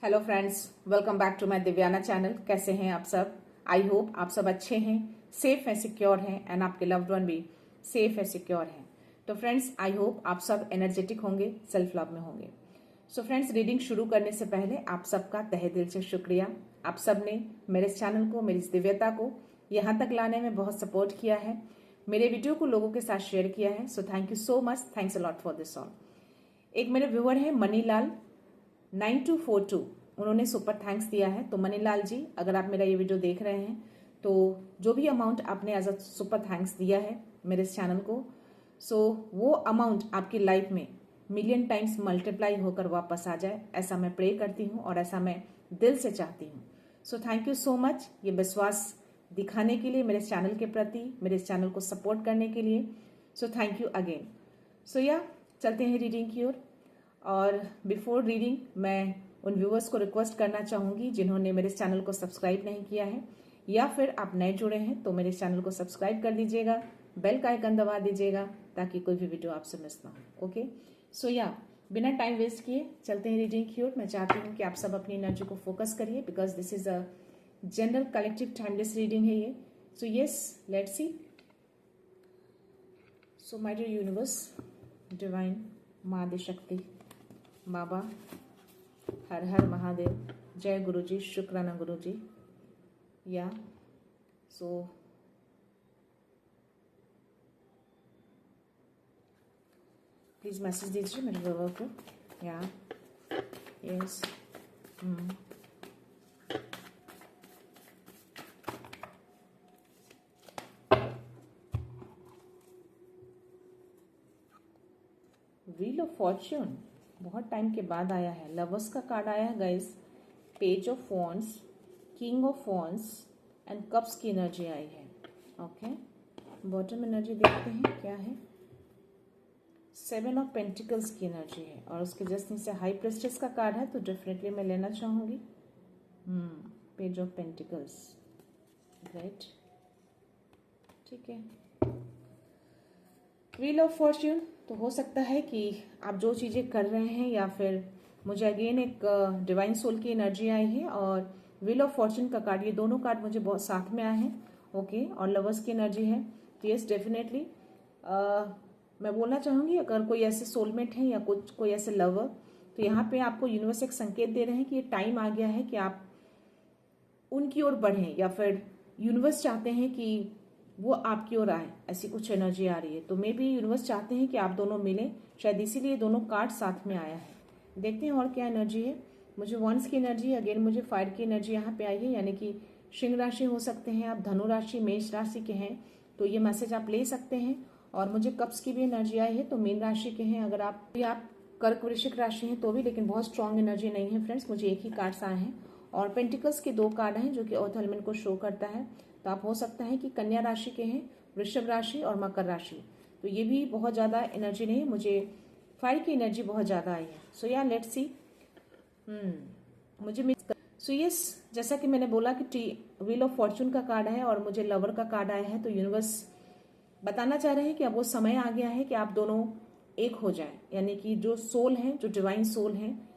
Hello friends, welcome back to my Divyana channel. कैसे हैं आप सब? आई होप आप सब अच्छे हैं, सेफ हैं, सिक्योर हैं एंड आपके लव्ड वन भी सेफ है, सिक्योर हैं। तो फ्रेंड्स, आई होप आप सब एनर्जेटिक होंगे, सेल्फ लव में होंगे। सो फ्रेंड्स, रीडिंग शुरू करने से पहले आप सबका तहे दिल से शुक्रिया। आप सब ने मेरे इस चैनल को, मेरी इस दिव्यता को यहाँ तक लाने में बहुत सपोर्ट किया है, मेरे वीडियो को लोगों के साथ शेयर किया है। सो thank you so much, thanks a lot for this all. एक मेरे व्यूअर है मनीलाल 9242, उन्होंने सुपर थैंक्स दिया है। तो मनीलाल जी, अगर आप मेरा ये वीडियो देख रहे हैं तो जो भी अमाउंट आपने एज अ सुपर थैंक्स दिया है मेरे इस चैनल को, सो वो अमाउंट आपकी लाइफ में मिलियन टाइम्स मल्टीप्लाई होकर वापस आ जाए, ऐसा मैं प्रे करती हूँ और ऐसा मैं दिल से चाहती हूँ। सो थैंक यू सो मच, ये विश्वास दिखाने के लिए मेरे चैनल के प्रति, मेरे इस चैनल को सपोर्ट करने के लिए। So thank you again. So yeah चलते हैं रीडिंग की ओर। और बिफोर रीडिंग मैं उन व्यूअर्स को रिक्वेस्ट करना चाहूंगी जिन्होंने मेरे चैनल को सब्सक्राइब नहीं किया है या फिर आप नए जुड़े हैं तो मेरे चैनल को सब्सक्राइब कर दीजिएगा, बेल का आइकन दबा दीजिएगा ताकि कोई भी वीडियो आपसे मिस ना हो। ओके, सो या बिना टाइम वेस्ट किए चलते हैं रीडिंग की ओर। मैं चाहती हूँ कि आप सब अपनी एनर्जी को फोकस करिए because this is a general collective timeless reading है ये। So yes, let's see. So my dear universe, divine, माँ आदि शक्ति, बाबा, हर हर महादेव, जय गुरु जी, शुक्राना गुरु जी। या सो प्लीज मैसेज दीजिए मेरे बाबा को। या यस, व्हील ऑफ फॉर्च्यून बहुत टाइम के बाद आया है। लवर्स का कार्ड आया है guys, page of wands, king of wands and cups की एनर्जी आई है। ओके, बॉटम एनर्जी देखते हैं क्या है। सेवन ऑफ पेंटिकल्स की एनर्जी है और उसके जस्ट नीचे हाई प्रेस्टेस का कार्ड है, तो डेफिनेटली मैं लेना चाहूंगी। पेज ऑफ पेंटिकल्स, राइट, ठीक है। व्हील ऑफ फॉर्च्यून, तो हो सकता है कि आप जो चीज़ें कर रहे हैं या फिर मुझे अगेन एक डिवाइन सोल की एनर्जी आई है और व्हील ऑफ फॉर्च्यून का कार्ड, ये दोनों कार्ड मुझे बहुत साथ में आए हैं। ओके, और लवर्स की एनर्जी है। तो यस, डेफिनेटली मैं बोलना चाहूँगी अगर कोई ऐसे सोलमेट हैं या कुछ कोई ऐसे लवर, तो यहाँ पे आपको यूनिवर्स एक संकेत दे रहे हैं कि ये टाइम आ गया है कि आप उनकी ओर बढ़ें या फिर यूनिवर्स चाहते हैं कि वो आपकी ओर आए, ऐसी कुछ एनर्जी आ रही है। तो मे बी यूनिवर्स चाहते हैं कि आप दोनों मिलें, शायद इसीलिए दोनों कार्ड साथ में आया है। देखते हैं और क्या एनर्जी है। मुझे वंस की एनर्जी, अगेन मुझे फायर की एनर्जी यहाँ पे आई है, यानी कि सिंह राशि हो सकते हैं आप, धनु राशि, मेष राशि के हैं तो ये मैसेज आप ले सकते हैं। और मुझे कप्स की भी एनर्जी आई है, तो मीन राशि के हैं अगर आप कर्क वृश्चिक राशि हैं तो भी, लेकिन बहुत स्ट्रांग एनर्जी नहीं है फ्रेंड्स, मुझे एक ही कार्ड्स आए हैं। और पेंटिकल्स के दो कार्ड हैं जो कि अर्थ एलिमेंट को शो करता है, तो आप हो सकता है कि कन्या राशि के हैं, वृषभ राशि और मकर राशि। तो ये भी बहुत ज़्यादा एनर्जी नहीं है, मुझे फायर की एनर्जी बहुत ज़्यादा आई है। सो या लेट्स सी। मुझे सो यस, जैसा कि मैंने बोला कि व्हील ऑफ फॉर्च्यून का कार्ड है और मुझे लवर का कार्ड आया है, तो यूनिवर्स बताना चाह रहे हैं कि अब वो समय आ गया है कि आप दोनों एक हो जाएं, यानी कि जो सोल हैं, जो डिवाइन सोल हैं,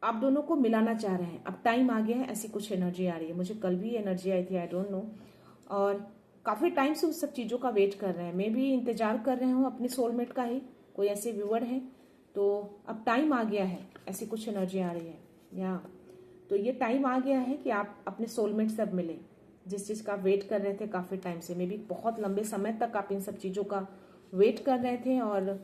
आप दोनों को मिलाना चाह रहे हैं। अब टाइम आ गया है, ऐसी कुछ एनर्जी आ रही है। मुझे कल भी एनर्जी आई थी, आई डोंट नो, और काफ़ी टाइम से उस सब चीज़ों का वेट कर रहे हैं, मैं भी इंतजार कर रहे हूँ अपने सोलमेट का ही, कोई ऐसे व्यूअर हैं तो अब टाइम आ गया है, ऐसी कुछ एनर्जी आ रही है। या तो ये टाइम आ गया है कि आप अपने सोलमेट से अब मिलें, जिस चीज़ का वेट कर रहे थे काफ़ी टाइम से, मे बी बहुत लंबे समय तक आप इन सब चीज़ों का वेट कर रहे थे। और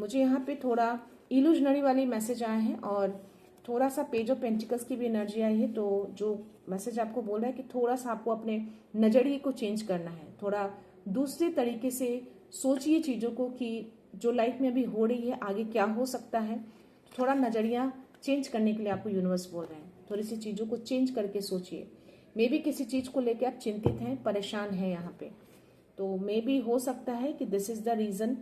मुझे यहाँ पे थोड़ा इल्यूजनरी वाली मैसेज आए हैं और थोड़ा सा पेज ऑफ पेंटिकल्स की भी एनर्जी आई है। तो जो मैसेज आपको बोल रहा है कि थोड़ा सा आपको अपने नजरिए को चेंज करना है, थोड़ा दूसरे तरीके से सोचिए चीज़ों को कि जो लाइफ में अभी हो रही है आगे क्या हो सकता है। थोड़ा नजरिया चेंज करने के लिए आपको यूनिवर्स बोल रहे हैं, थोड़ी सी चीज़ों को चेंज करके सोचिए। मे बी किसी चीज़ को लेकर आप चिंतित हैं, परेशान हैं यहाँ पे, तो मे बी हो सकता है कि दिस इज द रीज़न।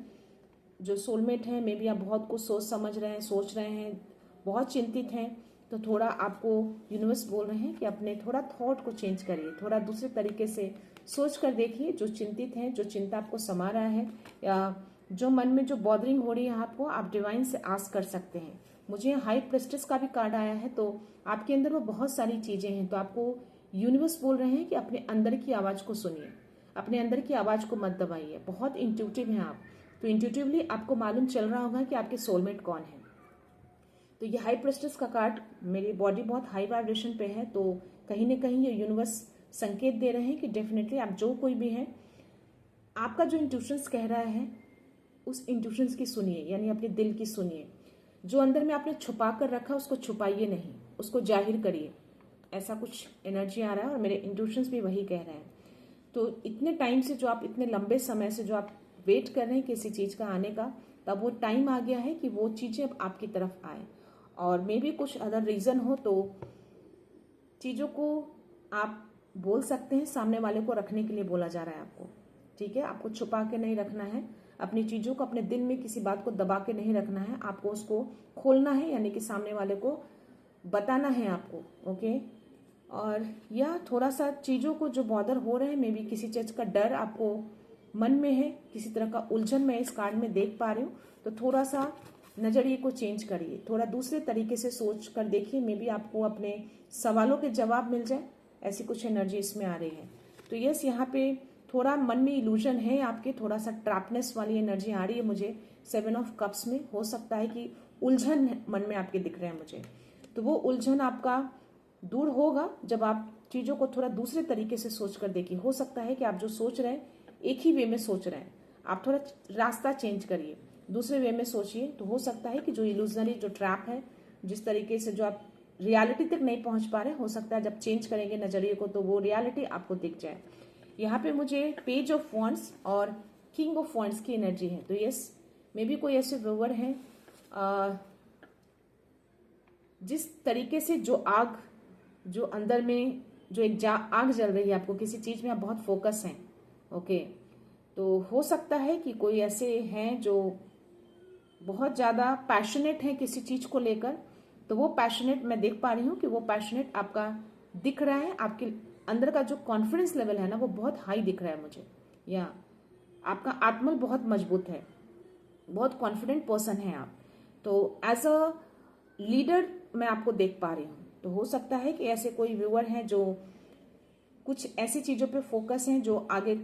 जो सोलमेट है, मे बी आप बहुत कुछ सोच समझ रहे हैं, सोच रहे हैं, बहुत चिंतित हैं, तो थोड़ा आपको यूनिवर्स बोल रहे हैं कि अपने थोड़ा थॉट को चेंज करिए, थोड़ा दूसरे तरीके से सोच कर देखिए। जो चिंतित हैं, जो चिंता आपको समा रहा है या जो मन में जो बॉदरिंग हो रही है आपको, आप डिवाइन से आस्क कर सकते हैं मुझे हाई प्रेस्टिस का भी कार्ड आया है, तो आपके अंदर वो बहुत सारी चीजें हैं। तो आपको यूनिवर्स बोल रहे हैं कि अपने अंदर की आवाज को सुनिए, अपने अंदर की आवाज को मत दबाइए। बहुत इंट्यूटिव हैं आप, तो इंट्यूटिवली आपको मालूम चल रहा होगा कि आपके सोलमेट कौन है। तो ये हाई प्रेस्टिस का कार्ड, मेरी बॉडी बहुत हाई वाइब्रेशन पे है, तो कहीं ना कहीं ये यूनिवर्स संकेत दे रहे हैं कि डेफिनेटली आप जो कोई भी है, आपका जो इंट्यूशंस कह रहा है उस इंट्यूशंस की सुनिए, यानी अपने दिल की सुनिए। जो अंदर में आपने छुपा कर रखा उसको छुपाइए नहीं, उसको जाहिर करिए। ऐसा कुछ एनर्जी आ रहा है और मेरे इंट्यूशंस भी वही कह रहे हैं। तो इतने टाइम से जो आप, इतने लंबे समय से जो आप वेट कर रहे हैं किसी चीज का आने का, तब वो टाइम आ गया है कि वो चीजें अब आपकी तरफ आए। और मे भी कुछ अदर रीजन हो तो चीजों को आप बोल सकते हैं, सामने वाले को रखने के लिए बोला जा रहा है आपको। ठीक है, आपको छुपा के नहीं रखना है अपनी चीजों को, अपने दिल में किसी बात को दबा के नहीं रखना है, आपको उसको खोलना है, यानी कि सामने वाले को बताना है आपको। ओके, और या थोड़ा सा चीजों को जो बॉदर हो रहे हैं, मे बी किसी चीज का डर आपको मन में है, किसी तरह का उलझन मैं इस कार्ड में देख पा रही हूँ, तो थोड़ा सा नजरिए को चेंज करिए, थोड़ा दूसरे तरीके से सोच कर देखिए, मे बी आपको अपने सवालों के जवाब मिल जाए। ऐसी कुछ एनर्जी इसमें आ रही है। तो यस, यहाँ पे थोड़ा मन में इल्यूजन है आपके, थोड़ा सा ट्रैपनेस वाली एनर्जी आ रही है मुझे 7 ऑफ कप्स में। हो सकता है कि उलझन मन में आपके दिख रहे हैं मुझे, तो वो उलझन आपका दूर होगा जब आप चीजों को थोड़ा दूसरे तरीके से सोच कर देखिए। हो सकता है कि आप जो सोच रहे हैं एक ही वे में सोच रहे हैं, आप थोड़ा रास्ता चेंज करिए, दूसरे वे में सोचिए। तो हो सकता है कि जो इल्यूजनरी जो ट्रैप है, जिस तरीके से जो आप रियलिटी तक नहीं पहुंच पा रहे, हो सकता है जब चेंज करेंगे नजरिए को तो वो रियलिटी आपको दिख जाए। यहाँ पे मुझे पेज ऑफ वॉन्ड्स और किंग ऑफ वॉन्ड्स की एनर्जी है। तो यस, मे बी कोई ऐसे व्यूअर हैं जिस तरीके से जो आग, जो अंदर में जो एक आग जल रही है, आपको किसी चीज में आप बहुत फोकस हैं। ओके, तो हो सकता है कि कोई ऐसे हैं जो बहुत ज्यादा पैशनेट हैं किसी चीज को लेकर। तो वो पैशनेट, मैं देख पा रही हूँ कि वो पैशनेट आपका दिख रहा है, आपके अंदर का जो कॉन्फिडेंस लेवल है ना वो बहुत हाई दिख रहा है मुझे, या आपका आत्मबल बहुत मजबूत है, बहुत कॉन्फिडेंट पर्सन है आप। तो एज अ लीडर मैं आपको देख पा रही हूँ। तो हो सकता है कि ऐसे कोई व्यूअर हैं जो कुछ ऐसी चीजों पे फोकस हैं, जो आगे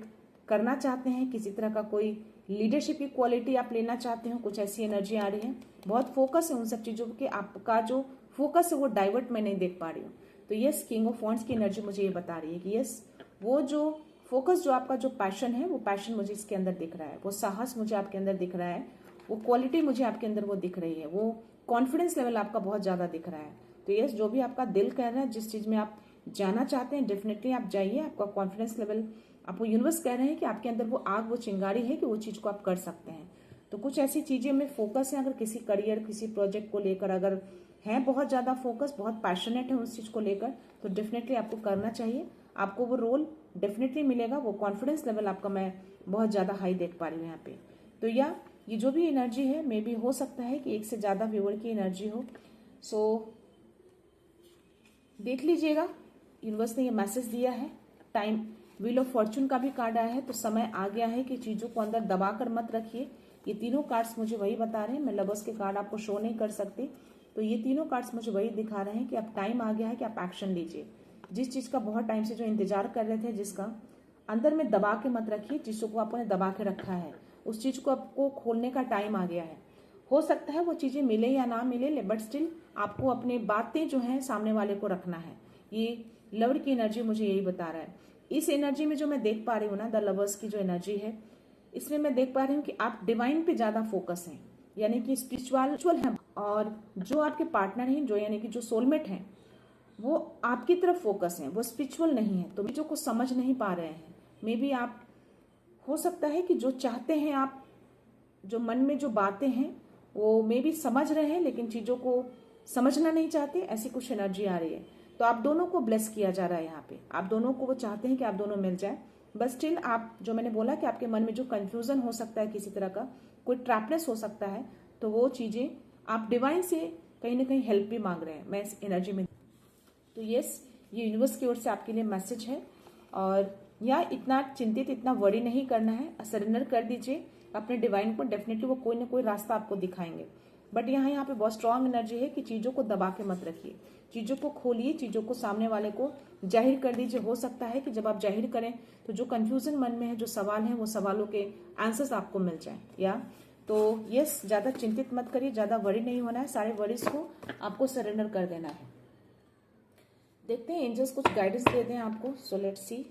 करना चाहते हैं, किसी तरह का कोई लीडरशिप की क्वालिटी आप लेना चाहते हो, कुछ ऐसी एनर्जी आ रही है, बहुत फोकस है उन सब चीजों के। आपका जो फोकस है वो डाइवर्ट मैं नहीं देख पा रही हूँ। तो यस, किंग ऑफ वॉन्ड्स की एनर्जी मुझे ये बता रही है कि यस, वो जो फोकस, जो आपका जो पैशन है, वो पैशन मुझे इसके अंदर दिख रहा है, वो साहस मुझे आपके अंदर दिख रहा है, वो क्वालिटी मुझे आपके अंदर वो दिख रही है, वो कॉन्फिडेंस लेवल आपका बहुत ज्यादा दिख रहा है। तो यस, जो भी आपका दिल कह रहा है, जिस चीज में आप जाना चाहते हैं, डेफिनेटली आप जाइए। आपका कॉन्फिडेंस लेवल, आपको यूनिवर्स कह रहे हैं कि आपके अंदर वो आग, वो चिंगारी है कि वो चीज को आप कर सकते हैं। तो कुछ ऐसी चीजें में फोकस है, अगर किसी करियर, किसी प्रोजेक्ट को लेकर अगर है बहुत ज्यादा फोकस, बहुत पैशनेट है उस चीज को लेकर, तो डेफिनेटली आपको करना चाहिए, आपको वो रोल डेफिनेटली मिलेगा। वो कॉन्फिडेंस लेवल आपका मैं बहुत ज्यादा हाई देख पा रही हूँ यहाँ पे। तो या ये जो भी एनर्जी है, मे बी हो सकता है कि एक से ज्यादा व्यूअर की एनर्जी हो। सो देख लीजिएगा, यूनिवर्स ने ये मैसेज दिया है। टाइम, व्हील ऑफ फॉर्चून का भी कार्ड आया है, तो समय आ गया है कि चीजों को अंदर दबा कर मत रखिए। ये तीनों कार्ड्स मुझे वही बता रहे हैं, मैं लवर्स के कार्ड आपको शो नहीं कर सकती, तो ये तीनों कार्ड्स मुझे वही दिखा रहे हैं कि अब टाइम आ गया है कि आप एक्शन लीजिए। जिस चीज का बहुत टाइम से जो इंतजार कर रहे थे, जिसका अंदर में दबा के मत रखिए, चीजों को आपने दबा के रखा है, उस चीज को आपको खोलने का टाइम आ गया है। हो सकता है वो चीजें मिले या ना मिले, बट स्टिल आपको अपने बातें जो है सामने वाले को रखना है। ये लवर की एनर्जी मुझे यही बता रहा है। इस एनर्जी में जो मैं देख पा रही हूँ ना, द लवर्स की जो एनर्जी है, इसमें मैं देख पा रही हूँ कि आप डिवाइन पे ज्यादा फोकस हैं, यानी कि स्पिरिचुअल हैं, और जो आपके पार्टनर हैं, जो यानी कि जो सोलमेट हैं, वो आपकी तरफ फोकस है, वो स्पिरिचुअल नहीं है, तो चीजों को समझ नहीं पा रहे हैं। मे बी आप, हो सकता है कि जो चाहते हैं आप, जो मन में जो बातें हैं वो मे बी समझ रहे हैं, लेकिन चीजों को समझना नहीं चाहते, ऐसी कुछ एनर्जी आ रही है। तो आप दोनों को ब्लेस किया जा रहा है यहाँ पे, आप दोनों को वो चाहते हैं कि आप दोनों मिल जाए। बस स्टिल आप, जो मैंने बोला कि आपके मन में जो कंफ्यूजन हो सकता है, किसी तरह का कोई ट्रैपनेस हो सकता है, तो वो चीजें आप डिवाइन से कहीं ना कहीं हेल्प भी मांग रहे हैं मैं इस एनर्जी में। तो यस, ये यूनिवर्स की ओर से आपके लिए मैसेज है। और या इतना चिंतित, इतना वरी नहीं करना है, सरेंडर कर दीजिए अपने डिवाइन को, डेफिनेटली वो कोई ना कोई रास्ता आपको दिखाएंगे। बट यहाँ पे बहुत स्ट्रांग एनर्जी है कि चीज़ों को दबा के मत रखिए, चीज़ों को खोलिए, चीज़ों को सामने वाले को जाहिर कर दीजिए। हो सकता है कि जब आप जाहिर करें तो जो कंफ्यूजन मन में है, जो सवाल हैं, वो सवालों के आंसर्स आपको मिल जाएं। या तो यस, ज़्यादा चिंतित मत करिए, ज़्यादा वरी नहीं होना है, सारे वरीज को आपको सरेंडर कर देना है। देखते हैं एंजल्स कुछ गाइडेंस दे दें आपको। सो लेट्स सी।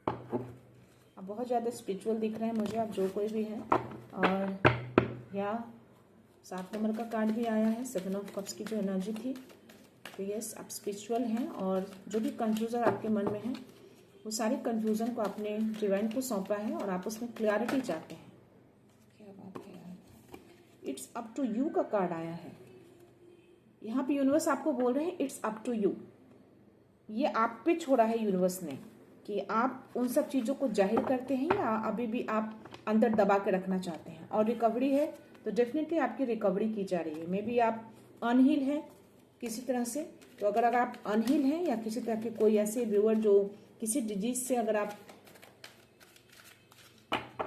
आप बहुत ज़्यादा स्पिरिचुअल दिख रहे हैं मुझे, आप जो कोई भी है। और या 7 नंबर का कार्ड भी आया है, 7 ऑफ कप्स की जो एनर्जी थी। तो यस, आप स्पिरिचुअल हैं और जो भी कंफ्यूजन आपके मन में है वो सारी कंफ्यूजन को आपने डिवाइन को सौंपा है और आप उसमें क्लैरिटी चाहते हैं। क्या बात है यार, इट्स अप टू यू का कार्ड आया है। यहाँ पे यूनिवर्स आपको बोल रहे हैं इट्स अप टू यू। ये आप पे छोड़ा है यूनिवर्स ने कि आप उन सब चीज़ों को जाहिर करते हैं या अभी भी आप अंदर दबा के रखना चाहते हैं। और रिकवरी है तो डेफिनेटली आपकी रिकवरी की जा रही है। मे बी आप अनहील हैं किसी तरह से, तो अगर आप अनहील हैं या किसी तरह के कोई ऐसे व्यूअर जो किसी डिजीज से, अगर आप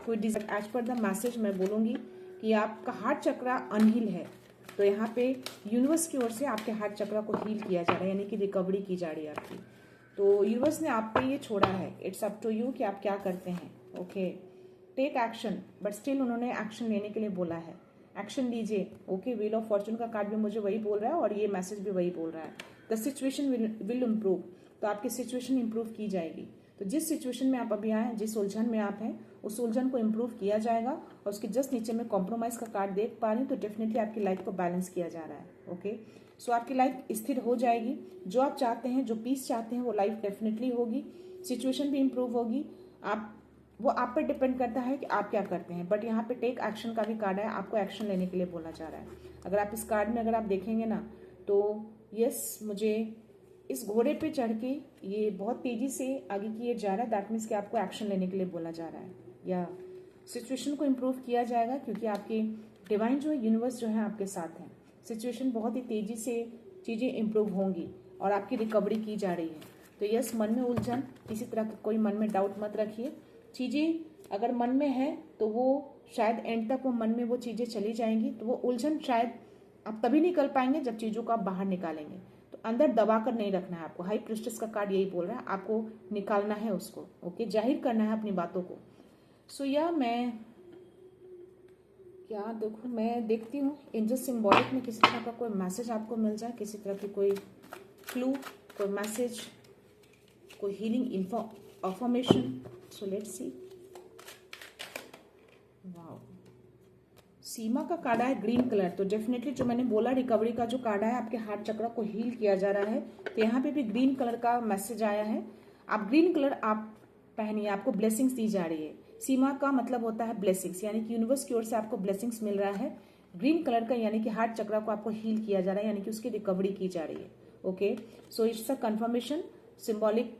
कोई disease, as per the message मैं बोलूँगी कि आपका हार्ट चक्रा अनहील है, तो यहाँ पे यूनिवर्स की ओर से आपके हार्ट चक्रा को हील किया जा रहा है, यानी कि रिकवरी की जा रही है आपकी। तो यूनिवर्स ने आप पे ये छोड़ा है, इट्स अप टू यू कि आप क्या करते हैं। Okay, take action, but still उन्होंने एक्शन लेने के लिए बोला है, एक्शन लीजिए। ओके, व्हील ऑफ फॉर्चून का कार्ड भी मुझे वही बोल रहा है और ये मैसेज भी वही बोल रहा है, द सिचुएशन विल इम्प्रूव। तो आपकी सिचुएशन इंप्रूव की जाएगी। तो जिस सिचुएशन में आप अभी आए हैं, जिस उलझन में आप हैं, उस उलझन को इम्प्रूव किया जाएगा। और उसके जस्ट नीचे में कॉम्प्रोमाइज का कार्ड देख पा रहे हैं, तो डेफिनेटली आपकी लाइफ को बैलेंस किया जा रहा है। ओके, सो आपकी लाइफ स्थिर हो जाएगी। जो आप चाहते हैं, जो पीस चाहते हैं, वो लाइफ डेफिनेटली होगी। सिचुएशन भी इम्प्रूव होगी। वो आप पर डिपेंड करता है कि आप क्या करते हैं। बट यहाँ पे टेक एक्शन का भी कार्ड है, आपको एक्शन लेने के लिए बोला जा रहा है। अगर आप इस कार्ड में अगर आप देखेंगे ना, तो यस, मुझे इस घोड़े पे चढ़ के ये बहुत तेजी से आगे किए जा रहा है। दैट मीन्स कि आपको एक्शन लेने के लिए बोला जा रहा है, या सिचुएशन को इम्प्रूव किया जाएगा, क्योंकि आपके डिवाइन जो है, यूनिवर्स जो है आपके साथ है। सिचुएशन बहुत ही तेजी से चीज़ें इम्प्रूव होंगी और आपकी रिकवरी की जा रही है। तो यस, मन में उलझन, किसी तरह का कोई मन में डाउट मत रखिए। चीज़ें अगर मन में है तो वो शायद एंड तक वो मन में वो चीज़ें चली जाएंगी। तो वो उलझन शायद आप तभी निकल पाएंगे जब चीज़ों को आप बाहर निकालेंगे। तो अंदर दबा कर नहीं रखना है आपको। हाई प्रिस्टेस का कार्ड यही बोल रहा है, आपको निकालना है उसको। ओके, जाहिर करना है अपनी बातों को। सो या मैं क्या देखूँ, मैं देखती हूँ एंजल सिंबॉलिक में किसी तरह का कोई मैसेज आपको मिल जाए, किसी तरह की कोई क्लू, कोई मैसेज, कोई healing affirmation. So let's see. Wow, Seema का कार्ड है ग्रीन कलर। तो डेफिनेटली जो मैंने बोला, रिकवरी का जो कार्ड है, आपके हार्ट चक्र को हील किया जा रहा है। तो यहाँ पे भी ग्रीन कलर का मैसेज आया है। आप ग्रीन कलर आप पहनिए, आपको ब्लेसिंग्स दी जा रही है। सीमा का मतलब होता है ब्लेसिंग्स, यानी कि यूनिवर्स की ओर से आपको ब्लेसिंग्स मिल रहा है। ग्रीन कलर का यानी कि हार्ट चक्र को आपको हील किया जा रहा है, यानी कि उसकी रिकवरी की जा रही है। Okay, so it's a confirmation, symbolic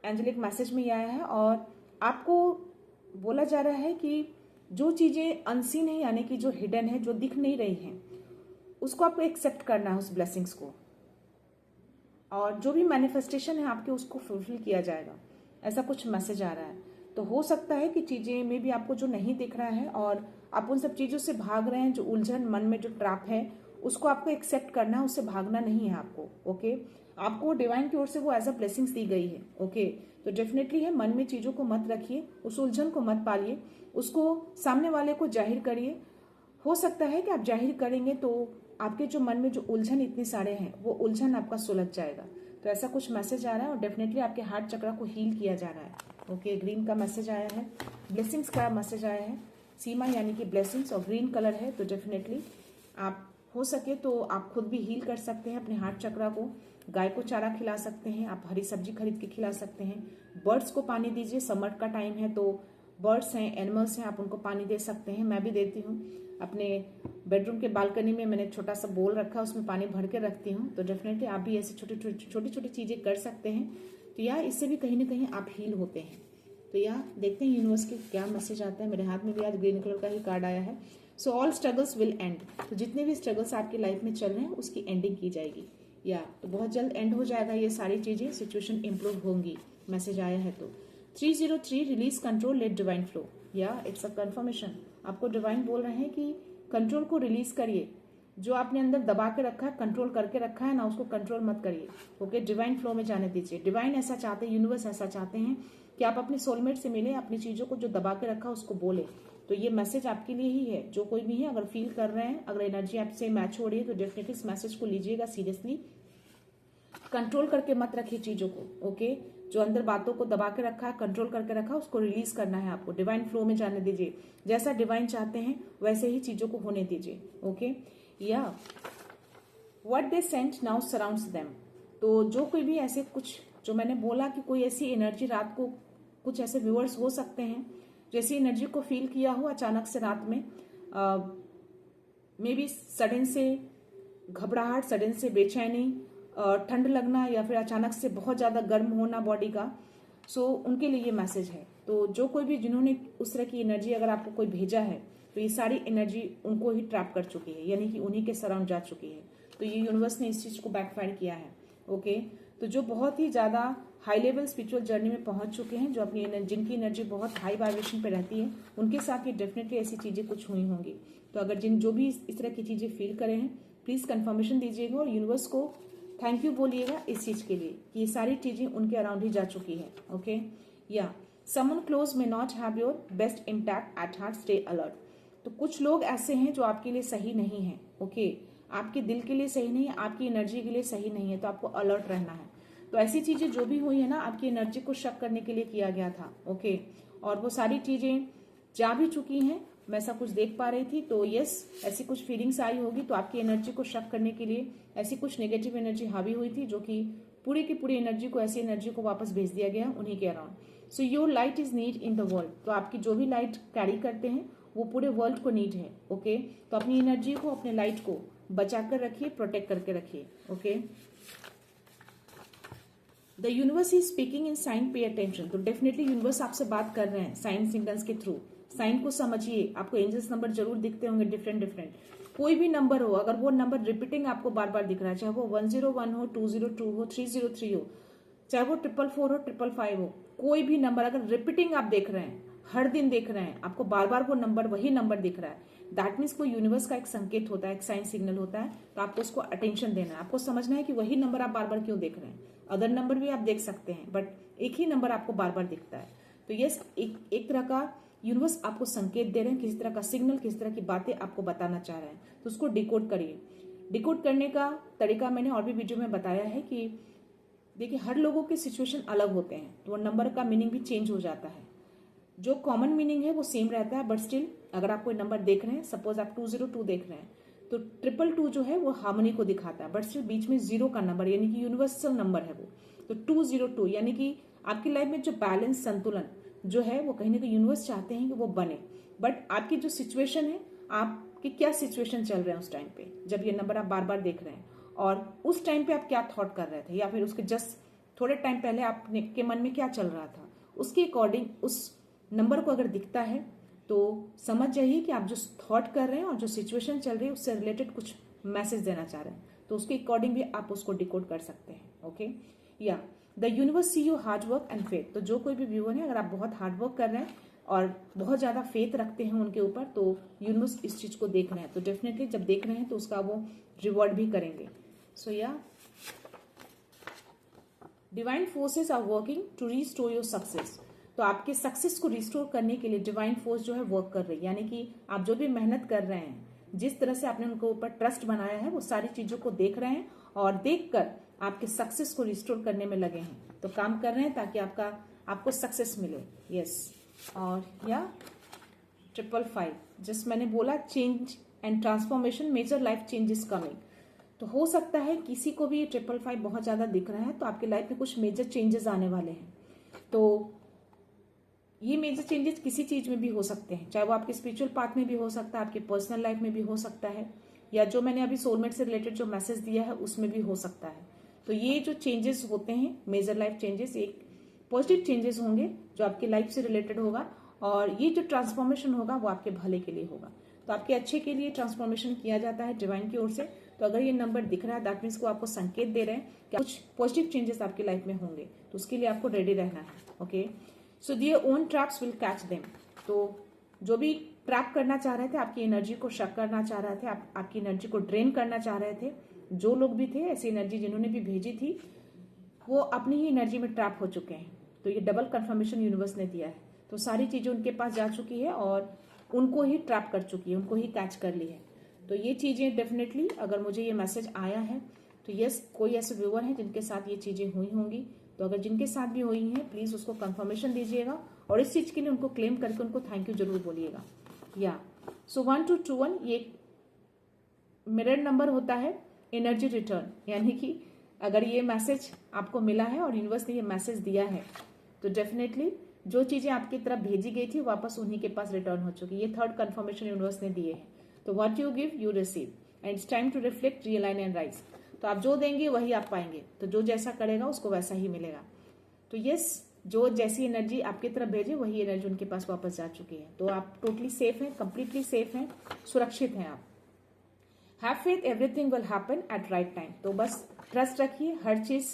angelic message में ये आया है। और आपको बोला जा रहा है कि जो चीज़ें अनसीन है, यानी कि जो हिडन है, जो दिख नहीं रही हैं, उसको आपको एक्सेप्ट करना है, उस ब्लेसिंग्स को। और जो भी मैनिफेस्टेशन है आपके, उसको फुलफिल किया जाएगा, ऐसा कुछ मैसेज आ रहा है। तो हो सकता है कि चीज़ें में भी आपको जो नहीं दिख रहा है और आप उन सब चीज़ों से भाग रहे हैं, जो उलझन मन में जो ट्रैप है, उसको आपको एक्सेप्ट करना है, उससे भागना नहीं है आपको। ओके, आपको डिवाइन की ओर से वो एज अ ब्लेसिंग्स दी गई है। ओके, तो डेफिनेटली है, मन में चीज़ों को मत रखिए, उस उलझन को मत पालिए, उसको सामने वाले को जाहिर करिए। हो सकता है कि आप जाहिर करेंगे तो आपके जो मन में जो उलझन इतने सारे हैं, वो उलझन आपका सुलझ जाएगा। तो ऐसा कुछ मैसेज आ रहा है और डेफिनेटली आपके हार्ट चक्र को हील किया जा रहा है। ओके, ग्रीन का मैसेज आया है, ब्लेसिंग्स का मैसेज आया है। सीमा यानी कि ब्लेसिंग्स और ग्रीन कलर है, तो डेफिनेटली आप हो सके तो आप खुद भी हील कर सकते हैं अपने हार्ट चक्र को। गाय को चारा खिला सकते हैं, आप हरी सब्जी खरीद के खिला सकते हैं। बर्ड्स को पानी दीजिए, समर का टाइम है तो बर्ड्स हैं, एनिमल्स हैं, आप उनको पानी दे सकते हैं। मैं भी देती हूँ अपने बेडरूम के बालकनी में, मैंने छोटा सा बोल रखा है, उसमें पानी भर के रखती हूँ। तो डेफिनेटली आप भी ऐसी छोटी छोटी चीज़ें कर सकते हैं। तो यार इससे भी कहीं ना कहीं आप हील होते हैं। तो यार देखते हैं यूनिवर्स के क्या मैसेज आता है। मेरे हाथ में भी आज ग्रीन कलर का ही कार्ड आया है। So all struggles will and. तो जितने भी स्ट्रगल्स आपकी लाइफ में चल रहे हैं, उसकी एंडिंग की जाएगी। या तो बहुत जल्द एंड हो जाएगा ये सारी चीज़ें, सिचुएशन इंप्रूव होंगी। मैसेज आया है तो 303 release control, let divine flow. Yeah it's a confirmation, आपको डिवाइन बोल रहे हैं कि कंट्रोल को रिलीज करिए, जो आपने अंदर दबा के रखा है, कंट्रोल करके रखा है ना, उसको कंट्रोल मत करिए। ओके, डिवाइन फ्लो में जाने दीजिए। डिवाइन ऐसा चाहते हैं, यूनिवर्स ऐसा चाहते हैं कि आप अपने सोलमेट से मिले, अपनी चीजों को जो दबा के रखा उसको बोले। तो ये मैसेज आपके लिए ही है। जो कोई भी है, अगर फील कर रहे हैं, अगर एनर्जी आपसे मैच हो रही है, तो डेफिनेटली इस मैसेज को लीजिएगा सीरियसली। कंट्रोल करके मत रखिए चीजों को। ओके, जो अंदर बातों को दबा के रखा है, कंट्रोल करके रखा, उसको रिलीज करना है आपको। डिवाइन फ्लो में जाने दीजिए। जैसा डिवाइन चाहते हैं वैसे ही चीजों को होने दीजिए। ओके, या what they sent now surrounds them. तो जो कोई भी ऐसे कुछ, जो मैंने बोला कि कोई ऐसी एनर्जी रात को, कुछ ऐसे व्यूअर्स हो सकते हैं जैसी एनर्जी को फील किया हो अचानक से रात में, मे बी सडन से घबराहट, सडन से बेचैनी, ठंड लगना, या फिर अचानक से बहुत ज्यादा गर्म होना बॉडी का। सो उनके लिए ये मैसेज है। तो जो कोई भी, जिन्होंने उस तरह की एनर्जी अगर आपको कोई भेजा है, तो ये सारी एनर्जी उनको ही ट्रैप कर चुकी है, यानी कि उन्हीं के सराउंड जा चुकी है। तो ये यूनिवर्स ने इस चीज को बैकफायर किया है। ओके, तो जो बहुत ही ज्यादा हाई लेवल स्पिरिचुअल जर्नी में पहुंच चुके हैं, जो अपनी जिनकी एनर्जी बहुत हाई वाइब्रेशन पे रहती है, उनके साथ ये डेफिनेटली ऐसी चीजें कुछ हुई होंगी। तो अगर जो भी इस तरह की चीजें फील करे हैं, प्लीज कंफर्मेशन दीजिएगा और यूनिवर्स को थैंक यू बोलिएगा इस चीज के लिए कि ये सारी चीजें उनके अराउंड ही जा चुकी है। ओके, या someone close may not have your best intact at heart, stay alert. तो कुछ लोग ऐसे हैं जो आपके लिए सही नहीं है। ओके, आपके दिल के लिए सही नहीं है, आपकी एनर्जी के लिए सही नहीं है, तो आपको अलर्ट रहना है। तो ऐसी चीजें जो भी हुई है ना, आपकी एनर्जी को शक करने के लिए किया गया था। ओके, और वो सारी चीजें जा भी चुकी हैं। मैं ऐसा कुछ देख पा रही थी, तो यस, ऐसी कुछ फीलिंग्स आई होगी। तो आपकी एनर्जी को शक करने के लिए ऐसी कुछ नेगेटिव एनर्जी हावी हुई थी, जो कि पूरी की पूरी एनर्जी को, ऐसी एनर्जी को वापस भेज दिया गया उन्हीं के around. So your light is need in the world. तो आपकी जो भी लाइट कैरी करते हैं वो पूरे वर्ल्ड को नीड है। ओके, तो अपनी एनर्जी को, अपने लाइट को बचा कर रखिए, प्रोटेक्ट करके रखिए। Okay, the universe is speaking in sign, pay attention. तो डेफिनेटली यूनिवर्स आपसे बात कर रहे हैं साइन सिग्नल्स के थ्रू। साइन को समझिए। आपको एंजल्स नंबर जरूर दिखते होंगे, डिफरेंट डिफरेंट। कोई भी नंबर हो, अगर वो नंबर रिपीटिंग आपको बार बार दिख रहा है, चाहे वो 101 हो, 202 हो, 303 हो, चाहे वो 444 हो, 555 हो, कोई भी नंबर अगर रिपीटिंग आप देख रहे हैं, हर दिन देख रहे हैं, आपको बार बार वो नंबर, वही नंबर दिख रहा है, दैट मीन्स कोई यूनिवर्स का एक संकेत होता है, एक साइन सिग्नल होता है। तो आपको उसको अटेंशन देना है। आपको समझना है कि वही नंबर आप बार बार क्यों देख रहे हैं। अदर नंबर भी आप देख सकते हैं, बट एक ही नंबर आपको बार बार दिखता है। तो यस, एक तरह का यूनिवर्स आपको संकेत दे रहे हैं, किसी तरह का सिग्नल, किसी तरह की बातें आपको बताना चाह रहे हैं। तो उसको डिकोड करिए। डिकोड करने का तरीका मैंने और भी वीडियो में बताया है कि देखिए, हर लोगों के सिचुएशन अलग होते हैं, तो वो नंबर का मीनिंग भी चेंज हो जाता है। जो कॉमन मीनिंग है वो सेम रहता है, बट स्टिल अगर आप कोई नंबर देख रहे हैं, सपोज आप 202 देख रहे हैं, तो 222 जो है वो हार्मनी को दिखाता है, बट स्टिल बीच में जीरो का नंबर, यानी कि यूनिवर्सल नंबर है वो। तो 202 यानी कि आपकी लाइफ में जो बैलेंस, संतुलन जो है, वो कहीं ना कहीं यूनिवर्स चाहते हैं कि वो बने। बट आपकी जो सिचुएशन है, आपके क्या सिचुएशन चल रहे हैं उस टाइम पे, जब ये नंबर आप बार बार देख रहे हैं, और उस टाइम पे आप क्या थॉट कर रहे थे, या फिर उसके जस्ट थोड़े टाइम पहले आपने के मन में क्या चल रहा था, उसके अकॉर्डिंग उस नंबर को अगर दिखता है तो समझ जाइए कि आप जो थॉट कर रहे हैं और जो सिचुएशन चल रही है उससे रिलेटेड कुछ मैसेज देना चाह रहे हैं। तो उसके अकॉर्डिंग भी आप उसको डिकोड कर सकते हैं। Okay, yeah the universe see you hard work and faith. तो जो कोई भी व्यूअर है, अगर आप बहुत हार्ड वर्क कर रहे हैं और बहुत ज्यादा फेथ रखते हैं उनके ऊपर, तो यूनिवर्स इस चीज को देख रहे हैं। तो डेफिनेटली जब देख रहे हैं तो उसका वो रिवॉर्ड भी करेंगे। So yeah divine forces are working to restore your success. तो आपके सक्सेस को रिस्टोर करने के लिए डिवाइन फोर्स जो है वर्क कर रही है, यानी कि आप जो भी मेहनत कर रहे हैं, जिस तरह से आपने उनके ऊपर ट्रस्ट बनाया है, वो सारी चीजों को देख रहे हैं और देखकर आपके सक्सेस को रिस्टोर करने में लगे हैं। तो काम कर रहे हैं ताकि आपको सक्सेस मिले। यस, और या 555, जिस मैंने बोला, change and transformation, major life change is coming. तो हो सकता है किसी को भी 555 बहुत ज्यादा दिख रहा है, तो आपकी लाइफ में कुछ मेजर चेंजेस आने वाले हैं। तो ये मेजर चेंजेस किसी चीज में भी हो सकते हैं, चाहे वो आपके स्पिरिचुअल पाथ में भी हो सकता है, आपके पर्सनल लाइफ में भी हो सकता है, या जो मैंने अभी सोलमेट से रिलेटेड जो मैसेज दिया है उसमें भी हो सकता है। तो ये जो चेंजेस होते हैं, मेजर लाइफ चेंजेस, एक पॉजिटिव चेंजेस होंगे जो आपकी लाइफ से रिलेटेड होगा, और ये जो ट्रांसफॉर्मेशन होगा वो आपके भले के लिए होगा। तो आपके अच्छे के लिए ट्रांसफॉर्मेशन किया जाता है डिवाइन की ओर से। तो अगर ये नंबर दिख रहा है, दैट मीन्स को आपको संकेत दे रहे हैं कि कुछ पॉजिटिव चेंजेस आपकी लाइफ में होंगे। तो उसके लिए आपको रेडी रहना है। Okay, so their own traps will catch them. तो जो भी ट्रैप करना चाह रहे थे, आपकी एनर्जी को शक करना चाह रहे थे, आपकी एनर्जी को ड्रेन करना चाह रहे थे। जो लोग भी थे ऐसी एनर्जी जिन्होंने भी भेजी थी वो अपनी ही एनर्जी में ट्रैप हो चुके हैं। तो ये डबल कंफर्मेशन यूनिवर्स ने दिया है। तो सारी चीजें उनके पास जा चुकी है और उनको ही ट्रैप कर चुकी है, उनको ही कैच कर ली है। तो ये चीजें डेफिनेटली अगर मुझे ये मैसेज आया है तो यस, कोई ऐसे व्यूअर हैं जिनके साथ ये चीजें हुई होंगी। तो अगर जिनके साथ भी हुई हैं प्लीज उसको कंफर्मेशन दीजिएगा और इस चीज के लिए उनको क्लेम करके उनको थैंक यू जरूर बोलिएगा। या सो 1221 ये मिरर नंबर होता है एनर्जी रिटर्न, यानी कि अगर ये मैसेज आपको मिला है और यूनिवर्स ने ये मैसेज दिया है तो डेफिनेटली जो चीजें आपकी तरफ भेजी गई थी वापस उन्हीं के पास रिटर्न हो चुकी है। ये थर्ड कंफर्मेशन यूनिवर्स ने दिए हैं। तो what you give you receive and it's time to reflect, realign and rise. तो आप जो देंगे वही आप पाएंगे। तो जो जैसा करेगा उसको वैसा ही मिलेगा। तो यस, जो जैसी एनर्जी आपकी तरफ भेजे वही एनर्जी उनके पास वापस जा चुकी है। तो आप टोटली सेफ हैं, कंप्लीटली सेफ हैं, सुरक्षित हैं आप। Have faith, everything will happen at right time. तो बस ट्रस्ट रखिए, हर चीज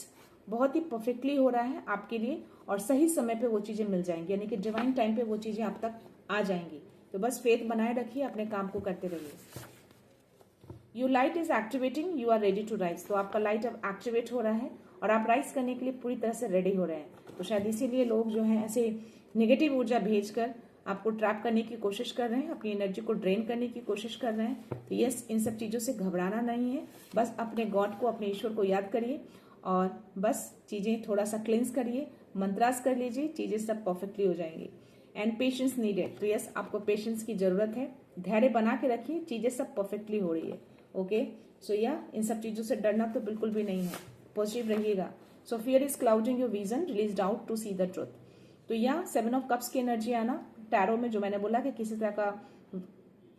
बहुत ही परफेक्टली हो रहा है आपके लिए और सही समय पे वो चीजें मिल जाएंगी, यानी कि डिवाइन टाइम पे वो चीजें आप तक आ जाएंगी। तो बस फेथ बनाए रखिए, अपने काम को करते रहिए। Your light is activating, you are ready to rise. तो आपका लाइट अब एक्टिवेट हो रहा है और आप राइज करने के लिए पूरी तरह से रेडी हो रहे हैं। तो शायद इसीलिए लोग जो है ऐसे नेगेटिव ऊर्जा भेजकर आपको ट्रैप करने की कोशिश कर रहे हैं, अपनी एनर्जी को ड्रेन करने की कोशिश कर रहे हैं। तो यस, इन सब चीजों से घबराना नहीं है। बस अपने गॉड को, अपने ईश्वर को याद करिए और बस चीजें थोड़ा सा क्लेंस करिए, मंत्रास कर लीजिए, चीजें सब परफेक्टली हो जाएंगी। And patience needed. तो यस, आपको पेशेंस की जरूरत है, धैर्य बना के रखिए, चीजें सब परफेक्टली हो रही है। ओके, सो या इन सब चीजों से डरना तो बिल्कुल भी नहीं है, पॉजिटिव रहिएगा। So fear is clouding your vision, release doubt to see the truth. तो या 7 ऑफ कप्स की एनर्जी आना टैरो में, जो मैंने बोला कि किसी तरह का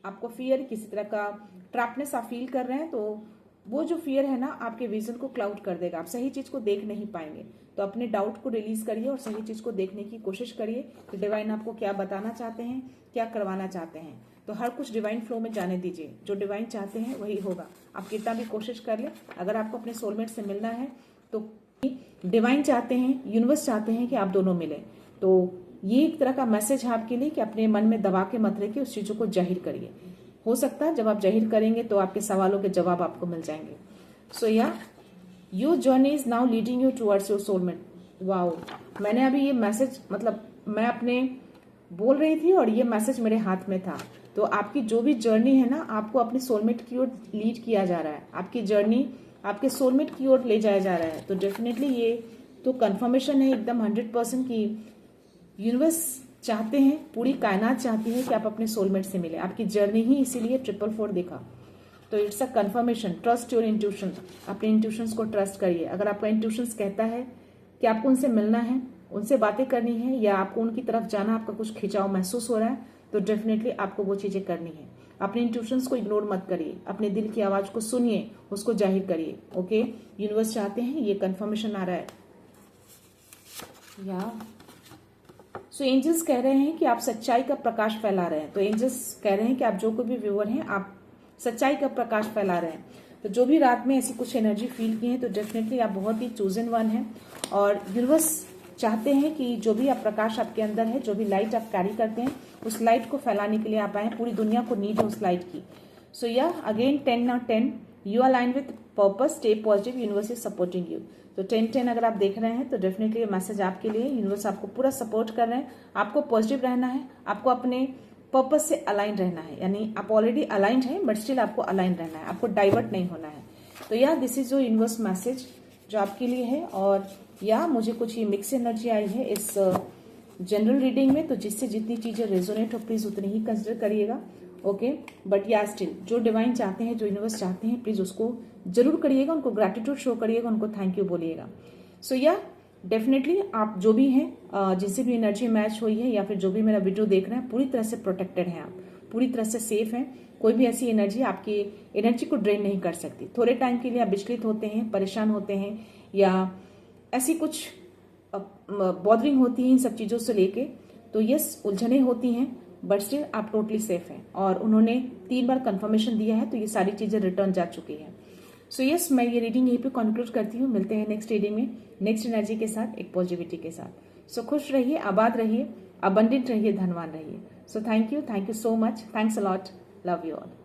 आपको फियर, किसी तरह का ट्रैपनेस आप फील कर रहे हैं, तो वो जो फियर है ना आपके विजन को क्लाउड कर देगा, आप सही चीज को देख नहीं पाएंगे। तो अपने डाउट को रिलीज करिए और सही चीज को देखने की कोशिश करिए कि डिवाइन आपको क्या बताना चाहते हैं, क्या करवाना चाहते हैं। तो हर कुछ डिवाइन फ्लो में जाने दीजिए, जो डिवाइन चाहते हैं वही होगा। आप कितना भी कोशिश कर ले, अगर आपको अपने सोलमेट से मिलना है तो डिवाइन चाहते हैं, यूनिवर्स चाहते हैं कि आप दोनों मिले। तो ये एक तरह का मैसेज है आपके लिए कि अपने मन में दबा के मत रखिए, उस चीजों को जाहिर करिए। हो सकता है जब आप जाहिर करेंगे तो आपके सवालों के जवाब आपको मिल जाएंगे। सो या your journey is now leading you towards your soulmate. Wow, मैंने अभी ये मैसेज, मतलब मैं अपने बोल रही थी और ये मैसेज मेरे हाथ में था। तो आपकी जो भी जर्नी है ना, आपको अपने सोलमेट की ओर लीड किया जा रहा है, आपकी जर्नी आपके सोलमेट की ओर ले जाया जा रहा है। तो डेफिनेटली ये तो कंफर्मेशन है एकदम 100% की यूनिवर्स चाहते हैं, पूरी कायनात चाहती है कि आप अपने सोलमेट से मिले। आपकी जर्नी ही इसीलिए 444 दिखा। तो it's a confirmation. Trust your intuition, अपने इंट्यूशंस को ट्रस्ट करिए। अगर आपका इंट्यूशंस कहता है कि आपको उनसे मिलना है, उनसे बातें करनी है, या आपको उनकी तरफ जाना, आपका कुछ खिंचाव महसूस हो रहा है, तो डेफिनेटली आपको वो चीजें करनी है। अपने इंट्यूशंस को इग्नोर मत करिए, अपने दिल की आवाज को सुनिए, उसको जाहिर करिए। ओके, यूनिवर्स चाहते हैं, ये कंफर्मेशन आ रहा है। या सो एंजल्स कह रहे हैं कि आप सच्चाई का प्रकाश फैला रहे हैं। तो एंजल्स कह रहे हैं कि आप जो कोई भी व्यूअर हैं, आप सच्चाई का प्रकाश फैला रहे हैं। तो जो भी रात में ऐसी कुछ एनर्जी फील की है, तो डेफिनेटली आप बहुत ही चूजन वन हैं और यूनिवर्स चाहते हैं कि जो भी आप प्रकाश आपके अंदर है, जो भी लाइट आप कैरी करते हैं, उस लाइट को फैलाने के लिए आप आए। पूरी दुनिया को नीड है उस लाइट की। So yeah again 10/10, you are line with purpose, stay positive, universe is supporting you. तो 10/10 अगर आप देख रहे हैं तो डेफिनेटली ये मैसेज आपके लिए, यूनिवर्स आपको पूरा सपोर्ट कर रहे हैं। आपको पॉजिटिव रहना है, आपको अपने पर्पस से अलाइन रहना है, यानी आप ऑलरेडी अलाइंड हैं बट स्टिल आपको अलाइन रहना है, आपको डाइवर्ट नहीं होना है। तो या दिस इज जो यूनिवर्स मैसेज जो आपके लिए है। और या मुझे कुछ ये मिक्स एनर्जी आई है इस जनरल रीडिंग में, तो जिससे जितनी चीजें रेजोनेट हो प्लीज उतनी ही कंसिडर करिएगा। ओके, बट या स्टिल जो डिवाइन चाहते हैं, जो यूनिवर्स चाहते हैं, प्लीज उसको जरूर करिएगा, उनको ग्रैटिट्यूड शो करिएगा, उनको थैंक यू बोलिएगा। सो या डेफिनेटली आप जो भी हैं, जिनसे भी एनर्जी मैच हुई है या फिर जो भी मेरा वीडियो देख रहे हैं, पूरी तरह से प्रोटेक्टेड हैं, आप पूरी तरह से सेफ हैं। कोई भी ऐसी एनर्जी आपकी एनर्जी को ड्रेन नहीं कर सकती। थोड़े टाइम के लिए आप विचलित होते हैं, परेशान होते हैं, या ऐसी कुछ बॉदरिंग होती है इन सब चीजों से लेके, तो यस उलझने होती हैं, बट स्टिल आप टोटली सेफ हैं। और उन्होंने 3 बार कंफर्मेशन दिया है, तो ये सारी चीजें रिटर्न जा चुकी हैं। सो यस, मैं ये रीडिंग यहीं पे कंक्लूड करती हूँ। मिलते हैं नेक्स्ट रीडिंग में, नेक्स्ट एनर्जी के साथ, एक पॉजिटिविटी के साथ। सो खुश रहिए, आबाद रहिए, अबंडेंट रहिए, धनवान रहिए। So thank you so much. Thanks a lot. Love you all.